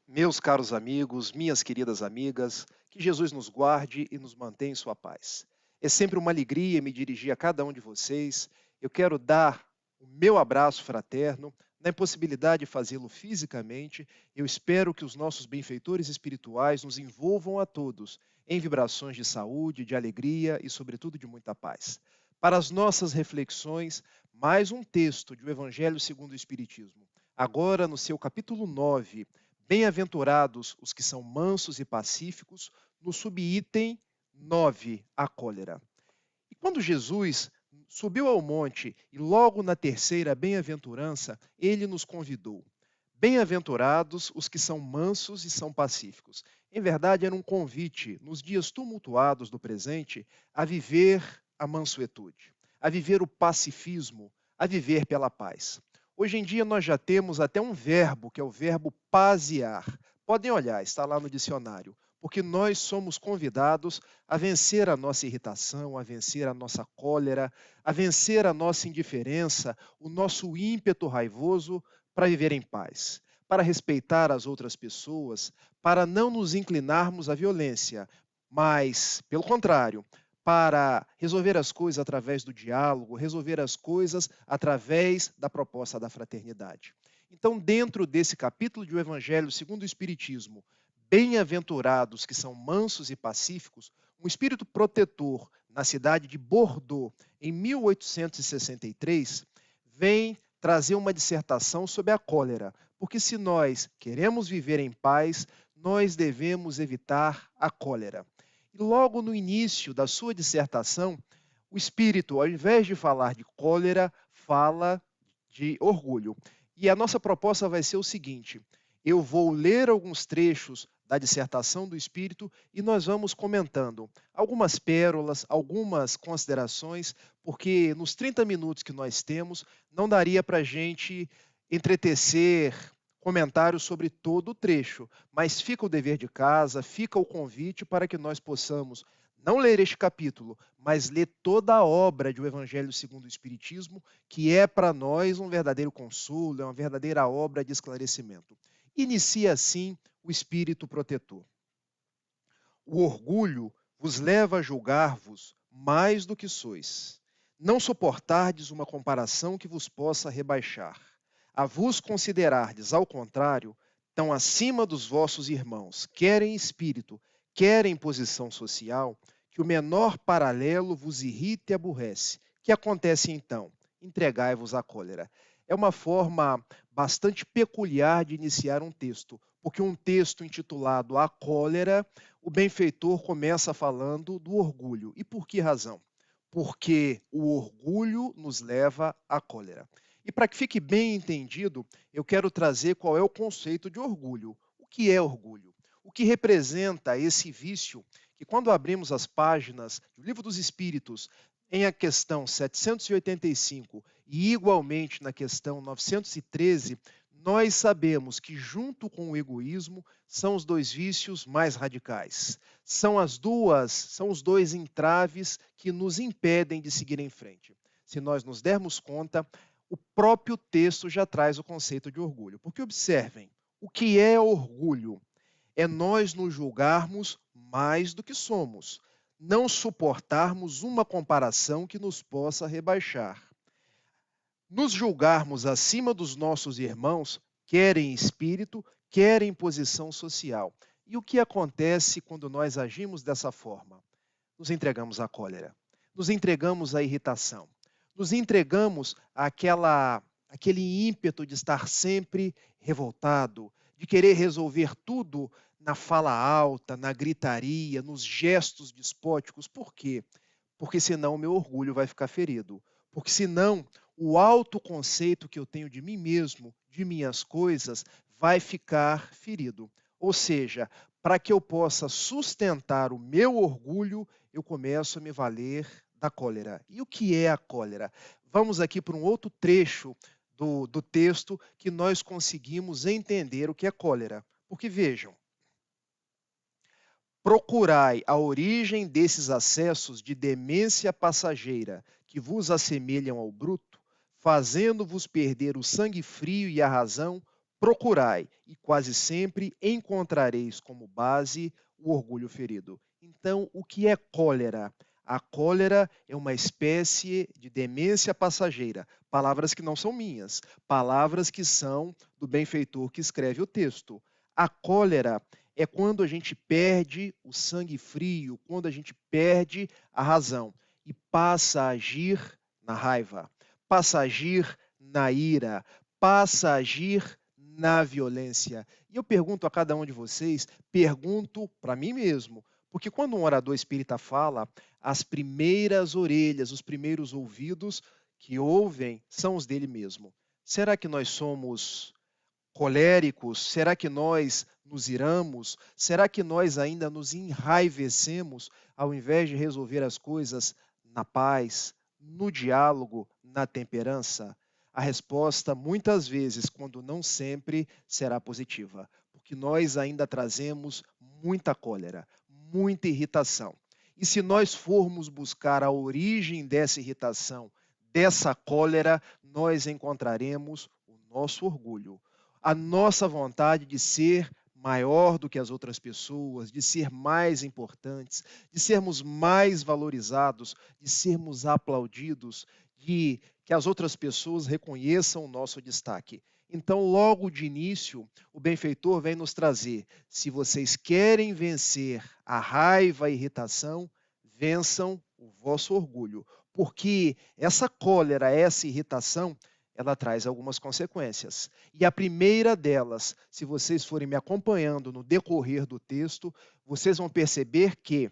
Meus caros amigos, minhas queridas amigas, que Jesus nos guarde e nos mantenha em sua paz. É sempre uma alegria me dirigir a cada um de vocês. Eu quero dar o meu abraço fraterno, na impossibilidade de fazê-lo fisicamente. Eu espero que os nossos benfeitores espirituais nos envolvam a todos em vibrações de saúde, de alegria e, sobretudo, de muita paz. Para as nossas reflexões, mais um texto do Evangelho segundo o Espiritismo. Agora, no seu capítulo 9. Bem-aventurados os que são mansos e pacíficos, no subitem 9, a cólera. E quando Jesus subiu ao monte e logo na terceira bem-aventurança, ele nos convidou. Bem-aventurados os que são mansos e são pacíficos. Em verdade, era um convite, nos dias tumultuados do presente, a viver a mansuetude, a viver o pacifismo, a viver pela paz. Hoje em dia nós já temos até um verbo, que é o verbo pasear. Podem olhar, está lá no dicionário, porque nós somos convidados a vencer a nossa irritação, a vencer a nossa cólera, a vencer a nossa indiferença, o nosso ímpeto raivoso para viver em paz, para respeitar as outras pessoas, para não nos inclinarmos à violência, mas, pelo contrário, para resolver as coisas através do diálogo, resolver as coisas através da proposta da fraternidade. Então, dentro desse capítulo do Evangelho segundo o Espiritismo, bem-aventurados que são mansos e pacíficos, um espírito protetor na cidade de Bordeaux, em 1863, vem trazer uma dissertação sobre a cólera, porque se nós queremos viver em paz, nós devemos evitar a cólera. E logo no início da sua dissertação, o espírito, ao invés de falar de cólera, fala de orgulho. E a nossa proposta vai ser o seguinte: eu vou ler alguns trechos da dissertação do espírito e nós vamos comentando algumas pérolas, algumas considerações, porque nos 30 minutos que nós temos, não daria para a gente entretecer comentários sobre todo o trecho, mas fica o dever de casa, fica o convite para que nós possamos não ler este capítulo, mas ler toda a obra do Evangelho segundo o Espiritismo, que é para nós um verdadeiro consolo, é uma verdadeira obra de esclarecimento. Inicia assim o espírito protetor. O orgulho vos leva a julgar-vos mais do que sois. Não suportardes uma comparação que vos possa rebaixar. A vos considerardes, ao contrário, tão acima dos vossos irmãos, quer em espírito, quer em posição social, que o menor paralelo vos irrita e aborrece. Que acontece então? Entregai-vos à cólera. É uma forma bastante peculiar de iniciar um texto, porque um texto intitulado A Cólera, o benfeitor começa falando do orgulho. E por que razão? Porque o orgulho nos leva à cólera. E para que fique bem entendido, eu quero trazer qual é o conceito de orgulho. O que é orgulho? O que representa esse vício que, quando abrimos as páginas do Livro dos Espíritos, em a questão 785 e igualmente na questão 913, nós sabemos que, junto com o egoísmo, são os dois vícios mais radicais. São os dois entraves que nos impedem de seguir em frente. Se nós nos dermos conta, o próprio texto já traz o conceito de orgulho. Porque observem, o que é orgulho? É nós nos julgarmos mais do que somos, não suportarmos uma comparação que nos possa rebaixar. Nos julgarmos acima dos nossos irmãos, quer em espírito, quer em posição social. E o que acontece quando nós agimos dessa forma? Nos entregamos à cólera, nos entregamos à irritação, nos entregamos àquele ímpeto de estar sempre revoltado, de querer resolver tudo na fala alta, na gritaria, nos gestos despóticos. Por quê? Porque senão o meu orgulho vai ficar ferido. Porque senão o autoconceito que eu tenho de mim mesmo, de minhas coisas, vai ficar ferido. Ou seja, para que eu possa sustentar o meu orgulho, eu começo a me valer da cólera. E o que é a cólera? Vamos aqui para um outro trecho do texto que nós conseguimos entender o que é cólera. Porque vejam, procurai a origem desses acessos de demência passageira que vos assemelham ao bruto, fazendo-vos perder o sangue frio e a razão, procurai e quase sempre encontrareis como base o orgulho ferido. Então, o que é cólera? A cólera é uma espécie de demência passageira. Palavras que não são minhas, palavras que são do benfeitor que escreve o texto. A cólera é quando a gente perde o sangue frio, quando a gente perde a razão e passa a agir na raiva, passa a agir na ira, passa a agir na violência. E eu pergunto a cada um de vocês, pergunto para mim mesmo, porque quando um orador espírita fala, as primeiras orelhas, os primeiros ouvidos que ouvem são os dele mesmo. Será que nós somos coléricos? Será que nós nos iramos? Será que nós ainda nos enraivecemos ao invés de resolver as coisas na paz, no diálogo, na temperança? A resposta, muitas vezes, quando não sempre, será positiva, porque nós ainda trazemos muita cólera, muita irritação. E se nós formos buscar a origem dessa irritação, dessa cólera, nós encontraremos o nosso orgulho, a nossa vontade de ser maior do que as outras pessoas, de ser mais importantes, de sermos mais valorizados, de sermos aplaudidos, de que as outras pessoas reconheçam o nosso destaque. Então, logo de início, o benfeitor vem nos trazer: se vocês querem vencer a raiva e a irritação, vençam o vosso orgulho, porque essa cólera, essa irritação, ela traz algumas consequências. E a primeira delas, se vocês forem me acompanhando no decorrer do texto, vocês vão perceber que,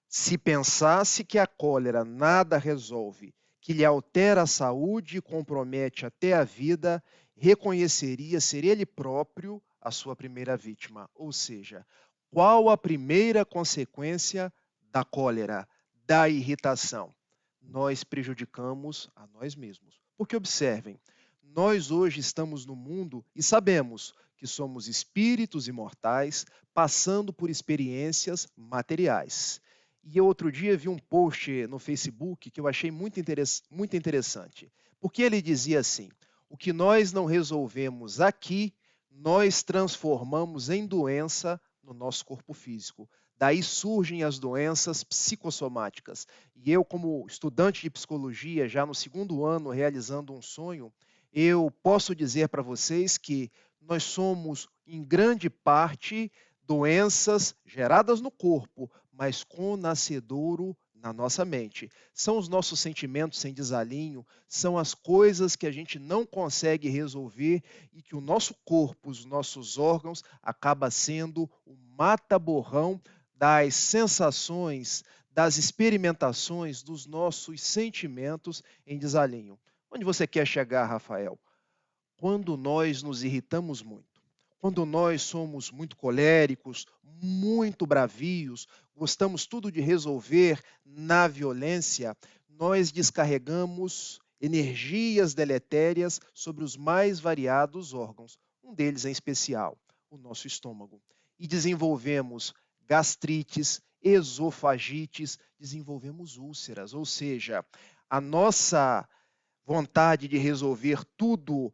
se pensasse que a cólera nada resolve, que lhe altera a saúde e compromete até a vida, reconheceria ser ele próprio a sua primeira vítima. Ou seja, qual a primeira consequência da cólera, da irritação? Nós prejudicamos a nós mesmos. Porque observem, nós hoje estamos no mundo e sabemos que somos espíritos imortais passando por experiências materiais. E eu outro dia vi um post no Facebook que eu achei muito interessante, porque ele dizia assim: o que nós não resolvemos aqui, nós transformamos em doença no nosso corpo físico. Daí surgem as doenças psicossomáticas. E eu, como estudante de psicologia, já no segundo ano realizando um sonho, eu posso dizer para vocês que nós somos, em grande parte, doenças geradas no corpo, mas com nascedouro na nossa mente. São os nossos sentimentos em desalinho, são as coisas que a gente não consegue resolver e que o nosso corpo, os nossos órgãos, acaba sendo o mata-borrão das sensações, das experimentações, dos nossos sentimentos em desalinho. Onde você quer chegar, Rafael? Quando nós nos irritamos muito, quando nós somos muito coléricos, muito bravios, gostamos tudo de resolver na violência, nós descarregamos energias deletérias sobre os mais variados órgãos, um deles em especial, o nosso estômago. E desenvolvemos gastrites, esofagites, desenvolvemos úlceras, ou seja, a nossa vontade de resolver tudo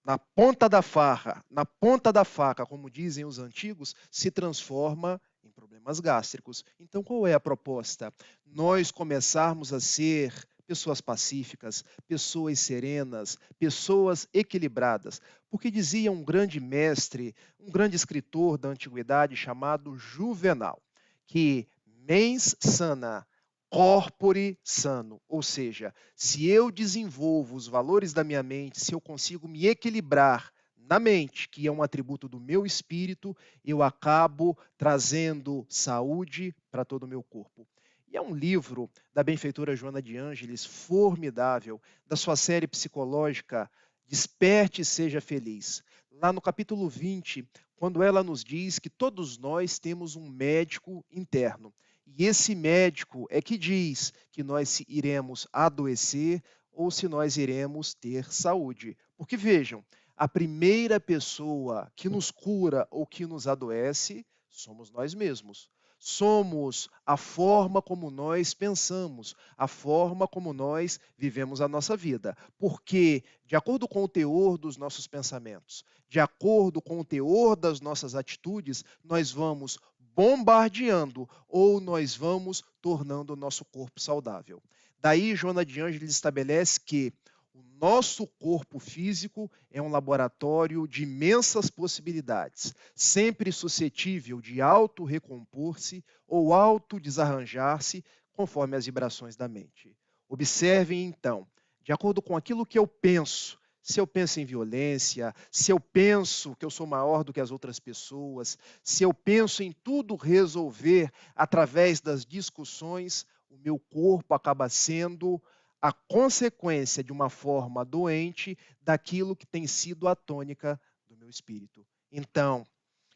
na ponta da faca, como dizem os antigos, se transforma em problemas gástricos. Então, qual é a proposta? Nós começarmos a ser pessoas pacíficas, pessoas serenas, pessoas equilibradas. Porque dizia um grande mestre, um grande escritor da antiguidade chamado Juvenal, que mens sana, corpore sano, ou seja, se eu desenvolvo os valores da minha mente, se eu consigo me equilibrar na mente, que é um atributo do meu espírito, eu acabo trazendo saúde para todo o meu corpo. E é um livro da benfeitora Joana de Ângeles, formidável, da sua série psicológica Desperte e Seja Feliz. Lá no capítulo 20, quando ela nos diz que todos nós temos um médico interno. E esse médico é que diz que nós iremos adoecer ou se nós iremos ter saúde. Porque vejam, a primeira pessoa que nos cura ou que nos adoece somos nós mesmos. somos a forma como nós pensamos, a forma como nós vivemos a nossa vida. Porque, de acordo com o teor dos nossos pensamentos, de acordo com o teor das nossas atitudes, nós vamos bombardeando ou nós vamos tornando o nosso corpo saudável. Daí, Joana de Ângeles estabelece que o nosso corpo físico é um laboratório de imensas possibilidades, sempre suscetível de auto-recompor-se ou auto-desarranjar-se conforme as vibrações da mente. Observem, então, de acordo com aquilo que eu penso, se eu penso em violência, se eu penso que eu sou maior do que as outras pessoas, se eu penso em tudo resolver através das discussões, o meu corpo acaba sendo a consequência de uma forma doente daquilo que tem sido a tônica do meu espírito. Então,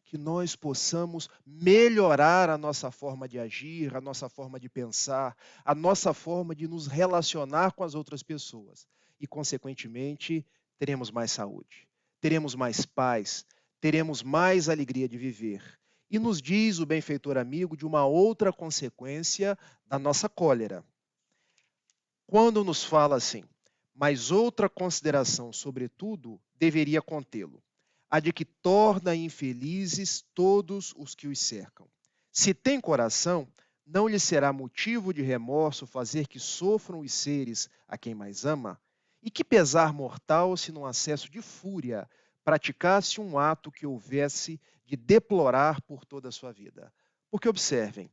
que nós possamos melhorar a nossa forma de agir, a nossa forma de pensar, a nossa forma de nos relacionar com as outras pessoas. E, consequentemente, teremos mais saúde, teremos mais paz, teremos mais alegria de viver. E nos diz o benfeitor amigo de uma outra consequência da nossa cólera. Quando nos fala assim, mas outra consideração, sobretudo, deveria contê-lo, a de que torna infelizes todos os que os cercam. Se tem coração, não lhe será motivo de remorso fazer que sofram os seres a quem mais ama? E que pesar mortal se num acesso de fúria praticasse um ato que houvesse de deplorar por toda a sua vida? Porque observem,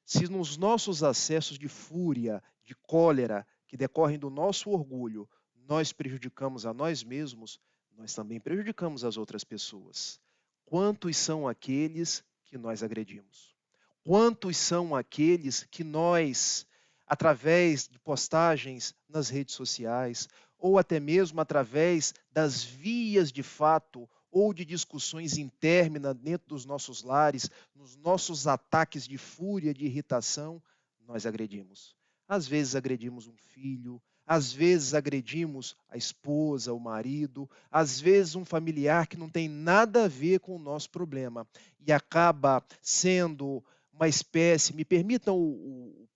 se nos nossos acessos de fúria, de cólera, que decorrem do nosso orgulho, nós prejudicamos a nós mesmos, nós também prejudicamos as outras pessoas. Quantos são aqueles que nós agredimos? Quantos são aqueles que nós, através de postagens nas redes sociais, ou até mesmo através das vias de fato ou de discussões internas dentro dos nossos lares, nos nossos ataques de fúria, de irritação, nós agredimos? Às vezes agredimos um filho, às vezes agredimos a esposa, o marido, às vezes um familiar que não tem nada a ver com o nosso problema e acaba sendo uma espécie, me permitam o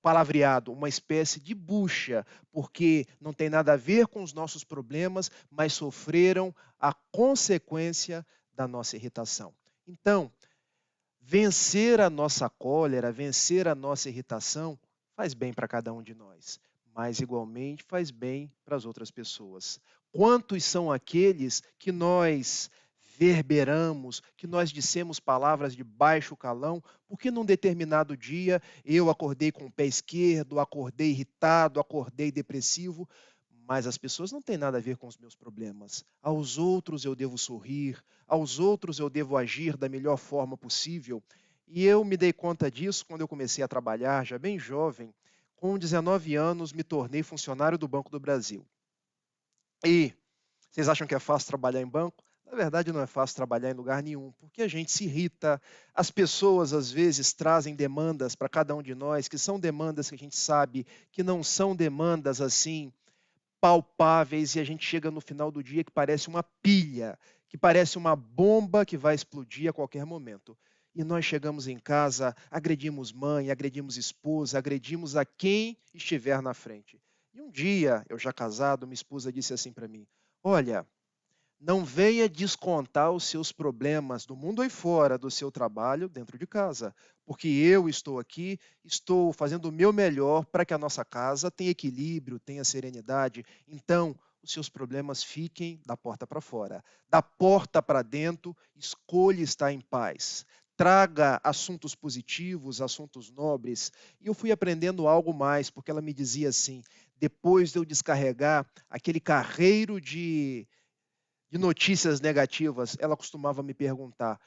palavreado, uma espécie de bucha, porque não tem nada a ver com os nossos problemas, mas sofreram a consequência da nossa irritação. Então, vencer a nossa cólera, vencer a nossa irritação, faz bem para cada um de nós, mas igualmente faz bem para as outras pessoas. Quantos são aqueles que nós verberamos, que nós dissemos palavras de baixo calão, porque num determinado dia eu acordei com o pé esquerdo, acordei irritado, acordei depressivo, mas as pessoas não têm nada a ver com os meus problemas. Aos outros eu devo sorrir, aos outros eu devo agir da melhor forma possível. E eu me dei conta disso quando eu comecei a trabalhar, já bem jovem. Com 19 anos, me tornei funcionário do Banco do Brasil. E vocês acham que é fácil trabalhar em banco? Na verdade, não é fácil trabalhar em lugar nenhum, porque a gente se irrita. As pessoas, às vezes, trazem demandas para cada um de nós, que são demandas que a gente sabe que não são demandas assim palpáveis, e a gente chega no final do dia que parece uma pilha, que parece uma bomba que vai explodir a qualquer momento. E nós chegamos em casa, agredimos mãe, agredimos esposa, agredimos a quem estiver na frente. E um dia, eu já casado, minha esposa disse assim para mim: Olha, não venha descontar os seus problemas do mundo aí fora do seu trabalho dentro de casa, porque eu estou aqui, estou fazendo o meu melhor para que a nossa casa tenha equilíbrio, tenha serenidade. Então, os seus problemas fiquem da porta para fora. Da porta para dentro, escolha estar em paz. Traga assuntos positivos, assuntos nobres. E eu fui aprendendo algo mais, porque ela me dizia assim, depois de eu descarregar aquele carreiro de notícias negativas, ela costumava me perguntar: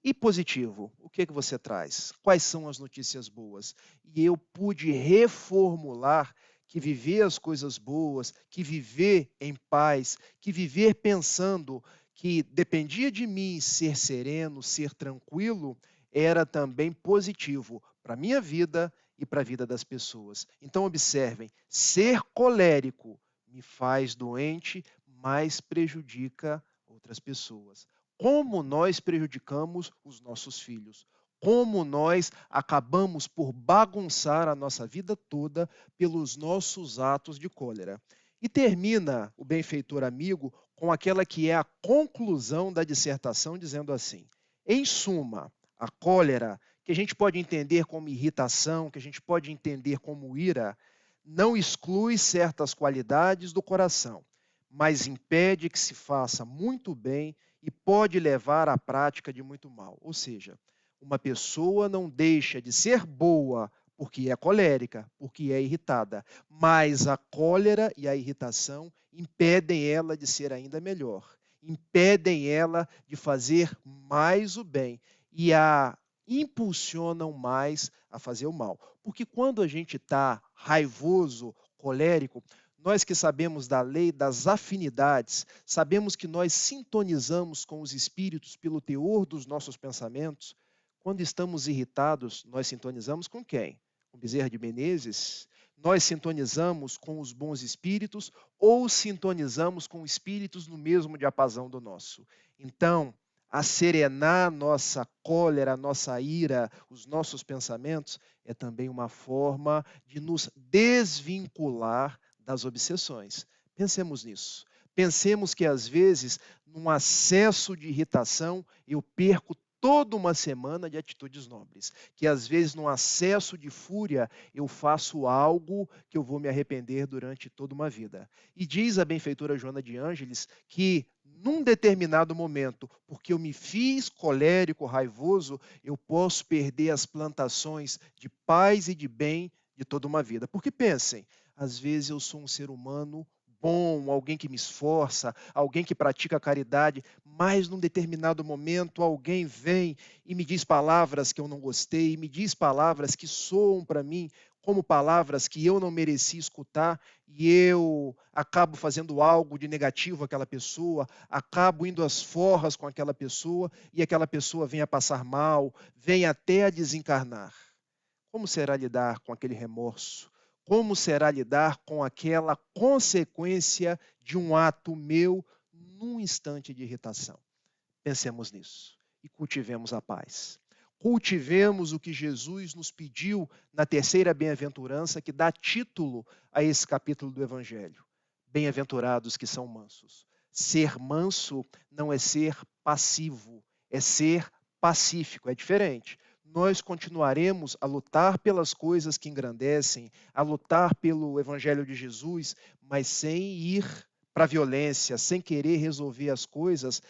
e positivo, o que é que você traz? Quais são as notícias boas? E eu pude reformular que viver as coisas boas, que viver em paz, que viver pensando que dependia de mim ser sereno, ser tranquilo, era também positivo para a minha vida e para a vida das pessoas. Então, observem: ser colérico me faz doente, mas prejudica outras pessoas. Como nós prejudicamos os nossos filhos? como nós acabamos por bagunçar a nossa vida toda pelos nossos atos de cólera. E termina o benfeitor amigo com aquela que é a conclusão da dissertação, dizendo assim: em suma, a cólera, que a gente pode entender como irritação, que a gente pode entender como ira, não exclui certas qualidades do coração, mas impede que se faça muito bem e pode levar à prática de muito mal. Ou seja, uma pessoa não deixa de ser boa porque é colérica, porque é irritada, mas a cólera e a irritação impedem ela de ser ainda melhor, impedem ela de fazer mais o bem e a impulsionam mais a fazer o mal. Porque quando a gente está raivoso, colérico, nós que sabemos da lei das afinidades, sabemos que nós sintonizamos com os espíritos pelo teor dos nossos pensamentos. Quando estamos irritados, nós sintonizamos com quem? Com Bezerra de Menezes? Nós sintonizamos com os bons espíritos ou sintonizamos com espíritos no mesmo diapasão do nosso? Então, a serenar nossa cólera, nossa ira, os nossos pensamentos, é também uma forma de nos desvincular das obsessões. Pensemos nisso. Pensemos que, às vezes, num acesso de irritação, eu perco toda uma semana de atitudes nobres. Que, às vezes, num acesso de fúria, eu faço algo que eu vou me arrepender durante toda uma vida. E diz a benfeitora Joana de Ângeles que, num determinado momento, porque eu me fiz colérico, raivoso, eu posso perder as plantações de paz e de bem de toda uma vida. Porque pensem, às vezes eu sou um ser humano bom, alguém que me esforça, alguém que pratica caridade, mas num determinado momento alguém vem e me diz palavras que eu não gostei, me diz palavras que soam para mim como palavras que eu não mereci escutar e eu acabo fazendo algo de negativo àquela pessoa, acabo indo às forras com aquela pessoa e aquela pessoa vem a passar mal, vem até a desencarnar. Como será lidar com aquele remorso? Como será lidar com aquela consequência de um ato meu num instante de irritação? Pensemos nisso e cultivemos a paz. Cultivemos o que Jesus nos pediu na terceira bem-aventurança, que dá título a esse capítulo do Evangelho. Bem-aventurados que são mansos. Ser manso não é ser passivo, é ser pacífico, é diferente. Nós continuaremos a lutar pelas coisas que engrandecem, a lutar pelo Evangelho de Jesus, mas sem ir para a violência, sem querer resolver as coisas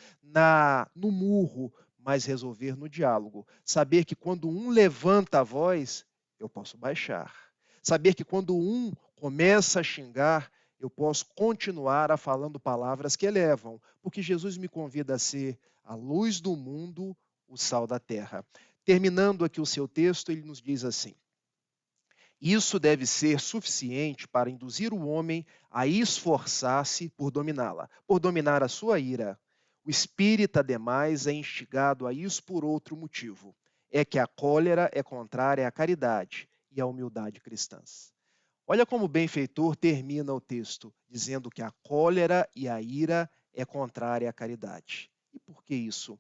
no murro, mas resolver no diálogo. Saber que quando um levanta a voz, eu posso baixar. Saber que quando um começa a xingar, eu posso continuar a falando palavras que elevam, porque Jesus me convida a ser a luz do mundo, o sal da terra. Terminando aqui o seu texto, ele nos diz assim: isso deve ser suficiente para induzir o homem a esforçar-se por dominá-la, por dominar a sua ira. O espírita, ademais, é instigado a isso por outro motivo: é que a cólera é contrária à caridade e à humildade cristãs. Olha como o benfeitor termina o texto, dizendo que a cólera e a ira é contrária à caridade. E por que isso?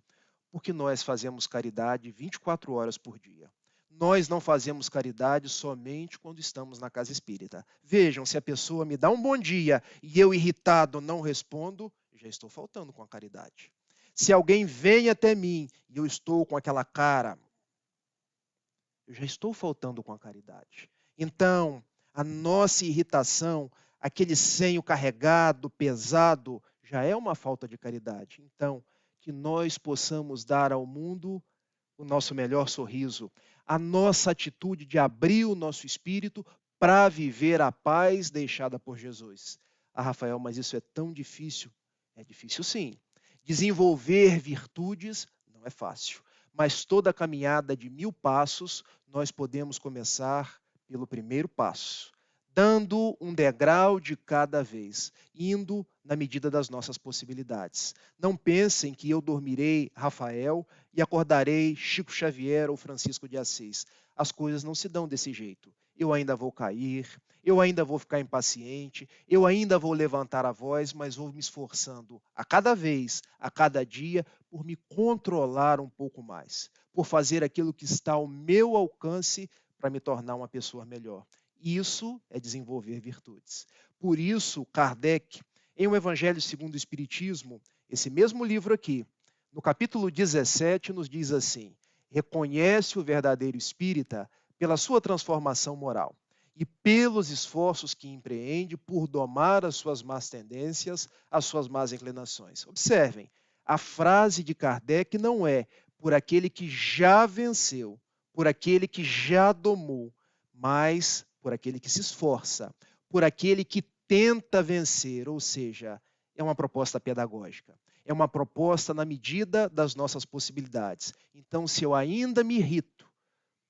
Porque nós fazemos caridade 24 horas por dia. Nós não fazemos caridade somente quando estamos na casa espírita. Vejam, se a pessoa me dá um bom dia e eu, irritado, não respondo, já estou faltando com a caridade. Se alguém vem até mim e eu estou com aquela cara, eu já estou faltando com a caridade. Então, a nossa irritação, aquele senho carregado, pesado, já é uma falta de caridade. Então, que nós possamos dar ao mundo o nosso melhor sorriso, a nossa atitude de abrir o nosso espírito para viver a paz deixada por Jesus. Ah, Rafael, mas isso é tão difícil. É difícil sim. Desenvolver virtudes não é fácil, mas toda caminhada de 1000 passos, nós podemos começar pelo primeiro passo, dando um degrau de cada vez, indo na medida das nossas possibilidades. Não pensem que eu dormirei Rafael e acordarei Chico Xavier ou Francisco de Assis. As coisas não se dão desse jeito. Eu ainda vou cair, eu ainda vou ficar impaciente, eu ainda vou levantar a voz, mas vou me esforçando a cada vez, a cada dia, por me controlar um pouco mais. por fazer aquilo que está ao meu alcance para me tornar uma pessoa melhor. Isso é desenvolver virtudes. Por isso, Kardec, em O Evangelho segundo o Espiritismo, esse mesmo livro aqui, no capítulo 17, nos diz assim: reconhece o verdadeiro espírita pela sua transformação moral e pelos esforços que empreende por domar as suas más tendências, as suas más inclinações. Observem, a frase de Kardec não é por aquele que já venceu, por aquele que já domou, mas por aquele que se esforça, por aquele que tenta vencer, ou seja, é uma proposta pedagógica. É uma proposta na medida das nossas possibilidades. Então, se eu ainda me irrito,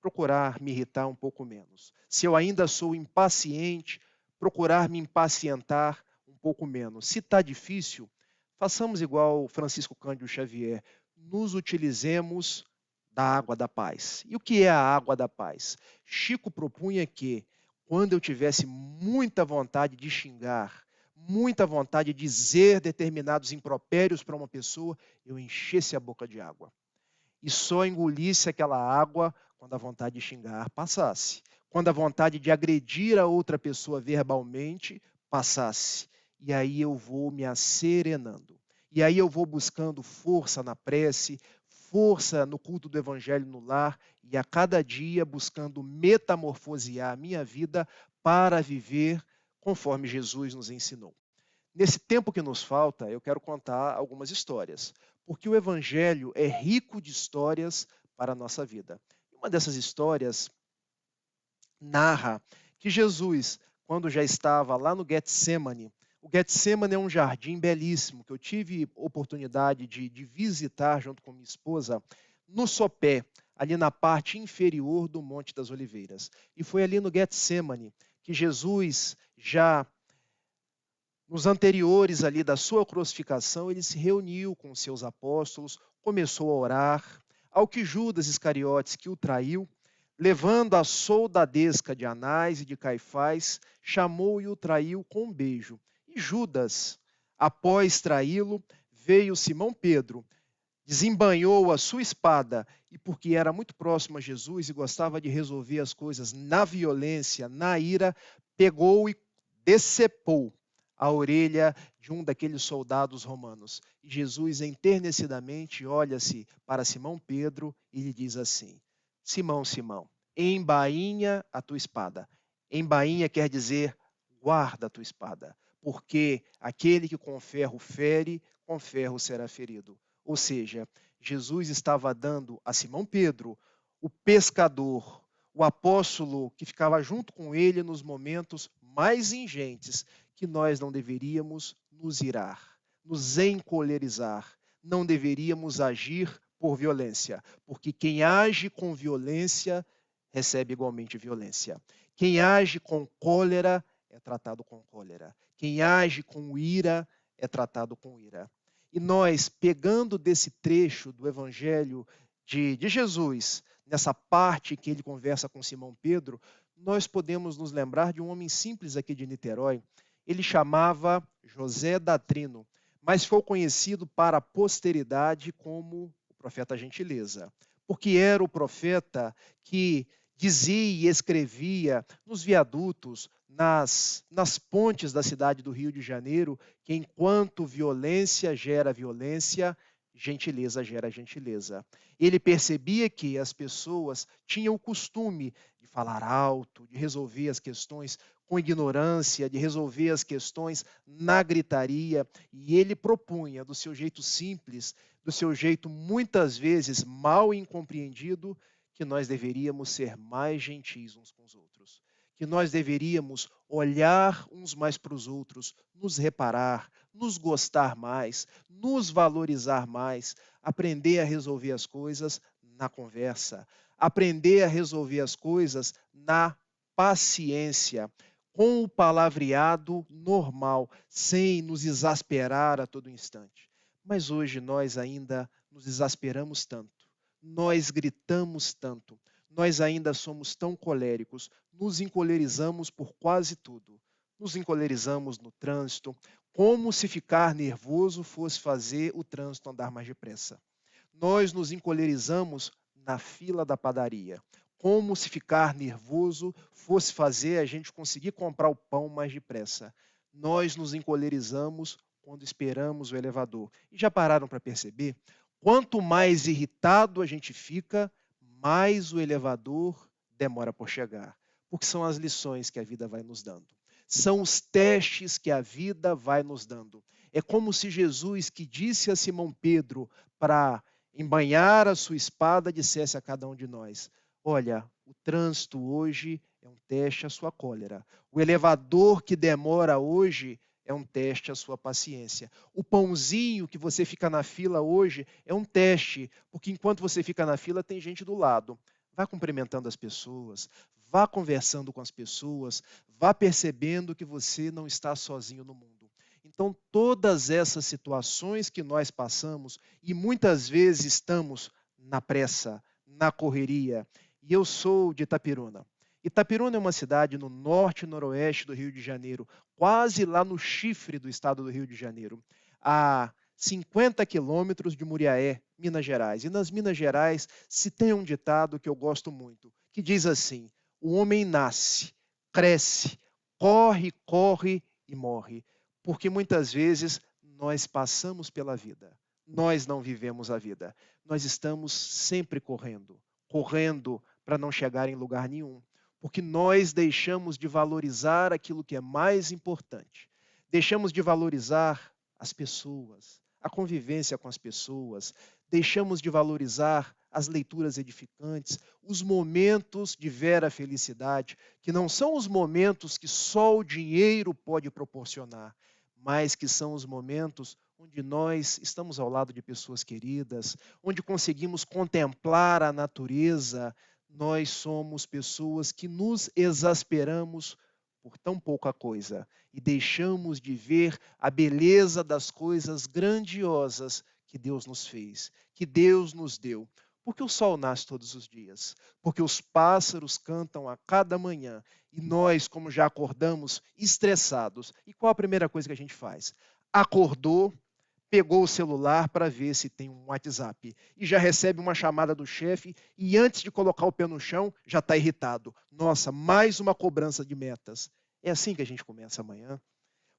procurar me irritar um pouco menos. Se eu ainda sou impaciente, procurar me impacientar um pouco menos. Se está difícil, façamos igual Francisco Cândido Xavier, nos utilizemos da água da paz. E o que é a água da paz? Chico propunha que, quando eu tivesse muita vontade de xingar, muita vontade de dizer determinados impropérios para uma pessoa, eu enchesse a boca de água e só engolisse aquela água quando a vontade de xingar passasse, quando a vontade de agredir a outra pessoa verbalmente passasse. E aí eu vou me asserenando. E aí eu vou buscando força na prece, força no culto do evangelho no lar e a cada dia buscando metamorfosear a minha vida para viver conforme Jesus nos ensinou. Nesse tempo que nos falta, eu quero contar algumas histórias, porque o Evangelho é rico de histórias para a nossa vida. Uma dessas histórias narra que Jesus, quando já estava lá no Getsemane, o Getsemane é um jardim belíssimo que eu tive oportunidade de visitar junto com minha esposa, no sopé, ali na parte inferior do Monte das Oliveiras. E foi ali no Getsemane que Jesus já nos anteriores ali da sua crucificação, ele se reuniu com os seus apóstolos, começou a orar, ao que Judas Iscariotes, que o traiu, levando a soldadesca de Anás e de Caifás, chamou e o traiu com um beijo. E Judas, após traí-lo, veio Simão Pedro, desembainhou a sua espada, e porque era muito próximo a Jesus e gostava de resolver as coisas na violência, na ira, pegou e decepou a orelha de um daqueles soldados romanos. E Jesus enternecidamente olha-se para Simão Pedro e lhe diz assim: Simão, Simão, embainha a tua espada. Embainha quer dizer guarda a tua espada, porque aquele que com ferro fere, com ferro será ferido. Ou seja, Jesus estava dando a Simão Pedro, o pescador, o apóstolo que ficava junto com ele nos momentos mais ingentes, que nós não deveríamos nos irar, nos encolerizar, não deveríamos agir por violência, porque quem age com violência recebe igualmente violência. Quem age com cólera é tratado com cólera. Quem age com ira é tratado com ira. E nós, pegando desse trecho do Evangelho de Jesus, nessa parte que ele conversa com Simão Pedro, nós podemos nos lembrar de um homem simples aqui de Niterói. Ele chamava José Datrino, mas foi conhecido para a posteridade como o profeta Gentileza, porque era o profeta que dizia e escrevia nos viadutos, nas pontes da cidade do Rio de Janeiro, que enquanto violência gera violência, gentileza gera gentileza. Ele percebia que as pessoas tinham o costume de falar alto, de resolver as questões com ignorância, de resolver as questões na gritaria, e ele propunha, do seu jeito simples, do seu jeito muitas vezes mal incompreendido, que nós deveríamos ser mais gentis uns com os outros, que nós deveríamos olhar uns mais para os outros, nos reparar, nos gostar mais, nos valorizar mais, aprender a resolver as coisas na conversa, aprender a resolver as coisas na paciência, com o palavreado normal, sem nos exasperar a todo instante. Mas hoje nós ainda nos exasperamos tanto, nós gritamos tanto, nós ainda somos tão coléricos, nos encolerizamos por quase tudo. Nos encolerizamos no trânsito, como se ficar nervoso fosse fazer o trânsito andar mais depressa. Nós nos encolerizamos na fila da padaria. Como se ficar nervoso fosse fazer a gente conseguir comprar o pão mais depressa. Nós nos encolerizamos quando esperamos o elevador. E já pararam para perceber? Quanto mais irritado a gente fica, mais o elevador demora por chegar. Porque são as lições que a vida vai nos dando. São os testes que a vida vai nos dando. É como se Jesus, que disse a Simão Pedro para embainhar a sua espada, dissesse a cada um de nós: olha, o trânsito hoje é um teste à sua cólera. O elevador que demora hoje é um teste à sua paciência. O pãozinho que você fica na fila hoje é um teste, porque enquanto você fica na fila tem gente do lado. Vá cumprimentando as pessoas, vá conversando com as pessoas, vá percebendo que você não está sozinho no mundo. Então, todas essas situações que nós passamos, e muitas vezes estamos na pressa, na correria, e eu sou de Itapiruna. Itapiruna é uma cidade no norte e noroeste do Rio de Janeiro, quase lá no chifre do estado do Rio de Janeiro, a 50 quilômetros de Muriaé, Minas Gerais. E nas Minas Gerais se tem um ditado que eu gosto muito, que diz assim: o homem nasce, cresce, corre, corre e morre. Porque muitas vezes nós passamos pela vida, nós não vivemos a vida. Nós estamos sempre correndo, correndo para não chegar em lugar nenhum, porque nós deixamos de valorizar aquilo que é mais importante. Deixamos de valorizar as pessoas, a convivência com as pessoas, deixamos de valorizar as leituras edificantes, os momentos de vera felicidade, que não são os momentos que só o dinheiro pode proporcionar, mas que são os momentos onde nós estamos ao lado de pessoas queridas, onde conseguimos contemplar a natureza. Nós somos pessoas que nos exasperamos por tão pouca coisa e deixamos de ver a beleza das coisas grandiosas que Deus nos fez, que Deus nos deu. Porque o sol nasce todos os dias, porque os pássaros cantam a cada manhã e nós, como já acordamos estressados, e qual a primeira coisa que a gente faz? Acordou, pegou o celular para ver se tem um WhatsApp e já recebe uma chamada do chefe e antes de colocar o pé no chão já está irritado. Nossa, mais uma cobrança de metas. É assim que a gente começa amanhã.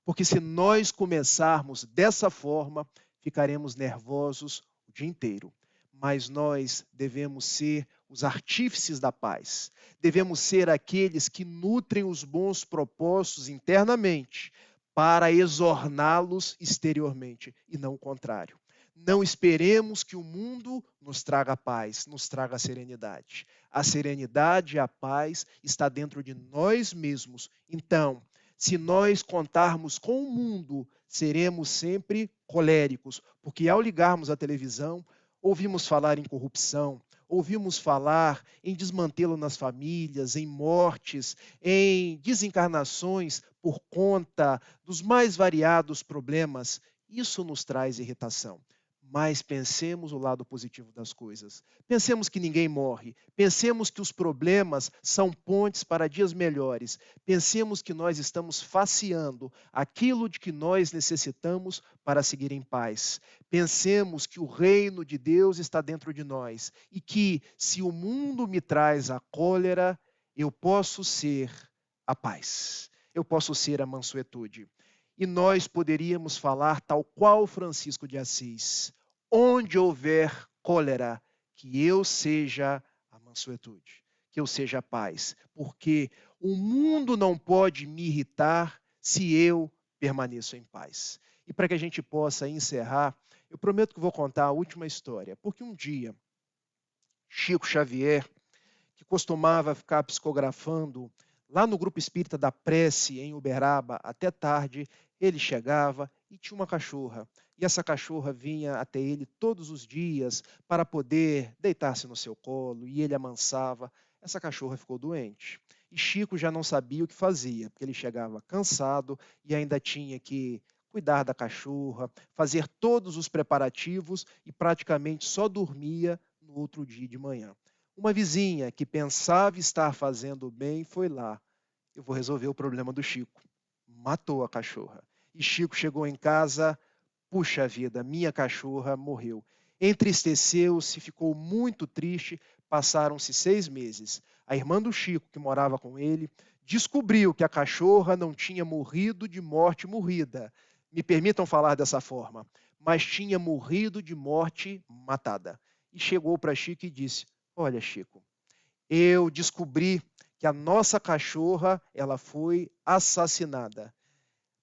Porque se nós começarmos dessa forma, ficaremos nervosos o dia inteiro. Mas nós devemos ser os artífices da paz. Devemos ser aqueles que nutrem os bons propósitos internamente para exorná-los exteriormente e não o contrário. Não esperemos que o mundo nos traga paz, nos traga serenidade. A serenidade e a paz está dentro de nós mesmos. Então, se nós contarmos com o mundo, seremos sempre coléricos, porque ao ligarmos a televisão, ouvimos falar em corrupção, ouvimos falar em desmantelo nas famílias, em mortes, em desencarnações por conta dos mais variados problemas. Isso nos traz irritação. Mas pensemos o lado positivo das coisas. Pensemos que ninguém morre. Pensemos que os problemas são pontes para dias melhores. Pensemos que nós estamos faceando aquilo de que nós necessitamos para seguir em paz. Pensemos que o reino de Deus está dentro de nós e que, se o mundo me traz a cólera, eu posso ser a paz. Eu posso ser a mansuetude. E nós poderíamos falar tal qual Francisco de Assis: onde houver cólera, que eu seja a mansuetude, que eu seja a paz, porque o mundo não pode me irritar se eu permaneço em paz. E para que a gente possa encerrar, eu prometo que vou contar a última história, porque um dia, Chico Xavier, que costumava ficar psicografando lá no Grupo Espírita da Prece, em Uberaba, até tarde, ele chegava e tinha uma cachorra. E essa cachorra vinha até ele todos os dias para poder deitar-se no seu colo, e ele amansava. Essa cachorra ficou doente. E Chico já não sabia o que fazia, porque ele chegava cansado e ainda tinha que cuidar da cachorra, fazer todos os preparativos e praticamente só dormia no outro dia de manhã. Uma vizinha que pensava estar fazendo bem foi lá: eu vou resolver o problema do Chico. Matou a cachorra. E Chico chegou em casa: puxa vida, minha cachorra morreu. Entristeceu-se, ficou muito triste, Passaram-se 6 meses. A irmã do Chico, que morava com ele, descobriu que a cachorra não tinha morrido de morte morrida. Me permitam falar dessa forma, mas tinha morrido de morte matada. E chegou para Chico e disse: Olha, Chico, eu descobri que a nossa cachorra ela foi assassinada.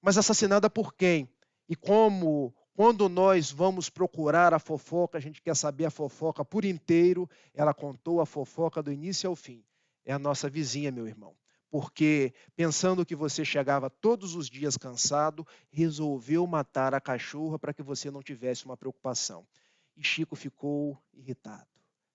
Mas assassinada por quem? E como, quando nós vamos procurar a fofoca, a gente quer saber a fofoca por inteiro, ela contou a fofoca do início ao fim. É a nossa vizinha, meu irmão. Porque, pensando que você chegava todos os dias cansado, resolveu matar a cachorra para que você não tivesse uma preocupação. E Chico ficou irritado,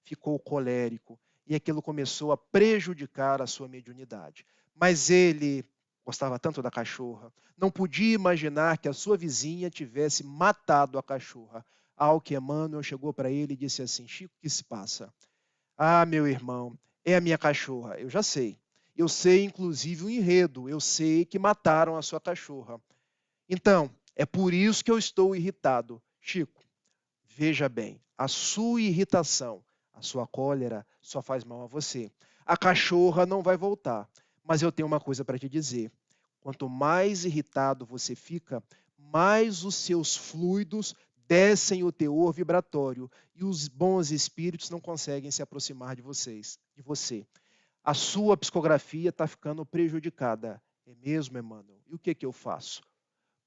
ficou colérico, e aquilo começou a prejudicar a sua mediunidade. Mas ele gostava tanto da cachorra, não podia imaginar que a sua vizinha tivesse matado a cachorra. Ao que Emmanuel chegou para ele e disse assim: Chico, o que se passa? Ah, meu irmão, é a minha cachorra. Eu já sei. Eu sei, inclusive, o enredo. Eu sei que mataram a sua cachorra. Então, é por isso que eu estou irritado. Chico, veja bem, a sua irritação, a sua cólera só faz mal a você. A cachorra não vai voltar. Mas eu tenho uma coisa para te dizer. Quanto mais irritado você fica, mais os seus fluidos descem o teor vibratório e os bons espíritos não conseguem se aproximar de você. A sua psicografia está ficando prejudicada. É mesmo, Emmanuel? E o que eu faço?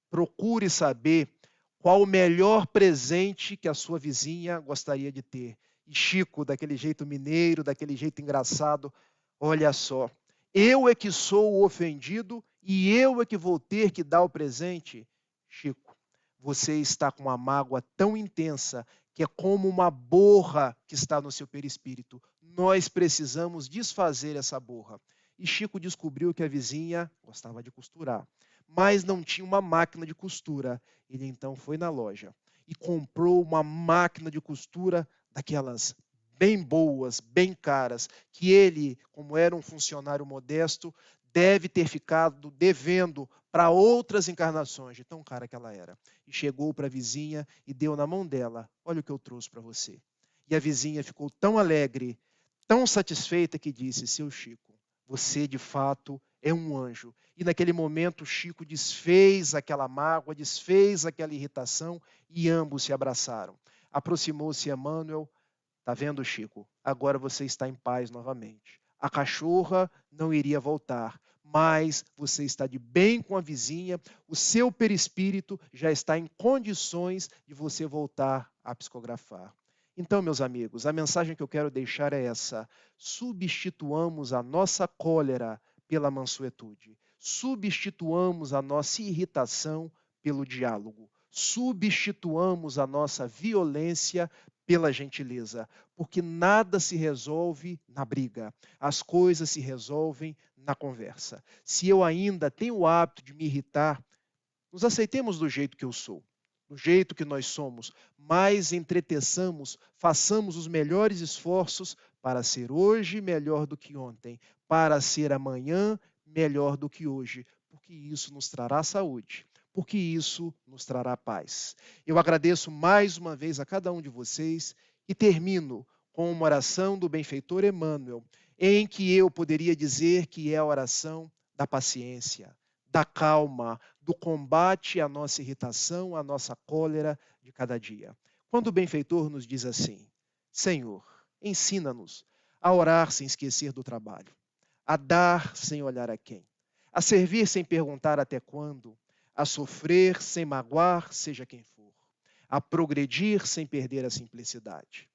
Procure saber qual o melhor presente que a sua vizinha gostaria de ter. E Chico, daquele jeito mineiro, daquele jeito engraçado, olha só, eu é que sou o ofendido e eu é que vou ter que dar o presente. Chico, você está com uma mágoa tão intensa que é como uma borra que está no seu perispírito. Nós precisamos desfazer essa borra. E Chico descobriu que a vizinha gostava de costurar, mas não tinha uma máquina de costura. Ele então foi na loja e comprou uma máquina de costura daquelas bem boas, bem caras, que ele, como era um funcionário modesto, deve ter ficado devendo para outras encarnações, de tão cara que ela era. E chegou para a vizinha e deu na mão dela: Olha o que eu trouxe para você. E a vizinha ficou tão alegre, tão satisfeita, que disse: Seu Chico, você de fato é um anjo. E naquele momento Chico desfez aquela mágoa, desfez aquela irritação e ambos se abraçaram. Aproximou-se Emmanuel. Tá vendo, Chico? Agora você está em paz novamente. A cachorra não iria voltar, mas você está de bem com a vizinha, o seu perispírito já está em condições de você voltar a psicografar. Então, meus amigos, a mensagem que eu quero deixar é essa: substituamos a nossa cólera pela mansuetude, substituamos a nossa irritação pelo diálogo, substituamos a nossa violência pela gentileza, porque nada se resolve na briga, as coisas se resolvem na conversa. Se eu ainda tenho o hábito de me irritar, nos aceitemos do jeito que eu sou, do jeito que nós somos, mas entreteçamos, façamos os melhores esforços para ser hoje melhor do que ontem, para ser amanhã melhor do que hoje, porque isso nos trará saúde, porque isso nos trará paz. Eu agradeço mais uma vez a cada um de vocês e termino com uma oração do benfeitor Emmanuel, em que eu poderia dizer que é a oração da paciência, da calma, do combate à nossa irritação, à nossa cólera de cada dia. Quando o benfeitor nos diz assim: Senhor, ensina-nos a orar sem esquecer do trabalho, a dar sem olhar a quem, a servir sem perguntar até quando, a sofrer sem magoar, seja quem for, a progredir sem perder a simplicidade,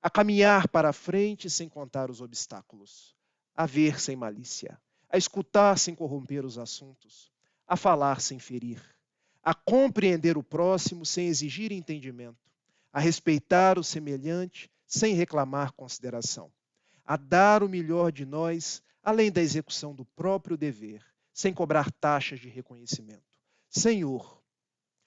a caminhar para a frente sem contar os obstáculos, a ver sem malícia, a escutar sem corromper os assuntos, a falar sem ferir, a compreender o próximo sem exigir entendimento, a respeitar o semelhante sem reclamar consideração, a dar o melhor de nós além da execução do próprio dever, sem cobrar taxas de reconhecimento. Senhor,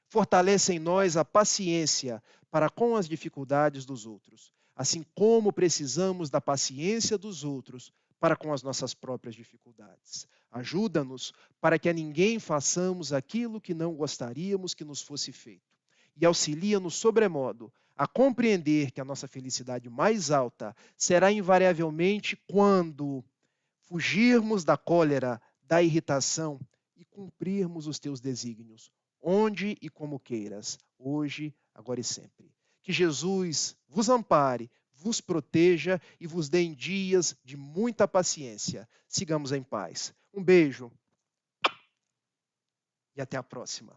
fortalece em nós a paciência para com as dificuldades dos outros, assim como precisamos da paciência dos outros para com as nossas próprias dificuldades. Ajuda-nos para que a ninguém façamos aquilo que não gostaríamos que nos fosse feito. E auxilia-nos sobremodo a compreender que a nossa felicidade mais alta será invariavelmente quando fugirmos da cólera, da irritação e cumprirmos os teus desígnios, onde e como queiras, hoje, agora e sempre. Que Jesus vos ampare, vos proteja e vos dê em dias de muita paciência. Sigamos em paz. Um beijo e até a próxima.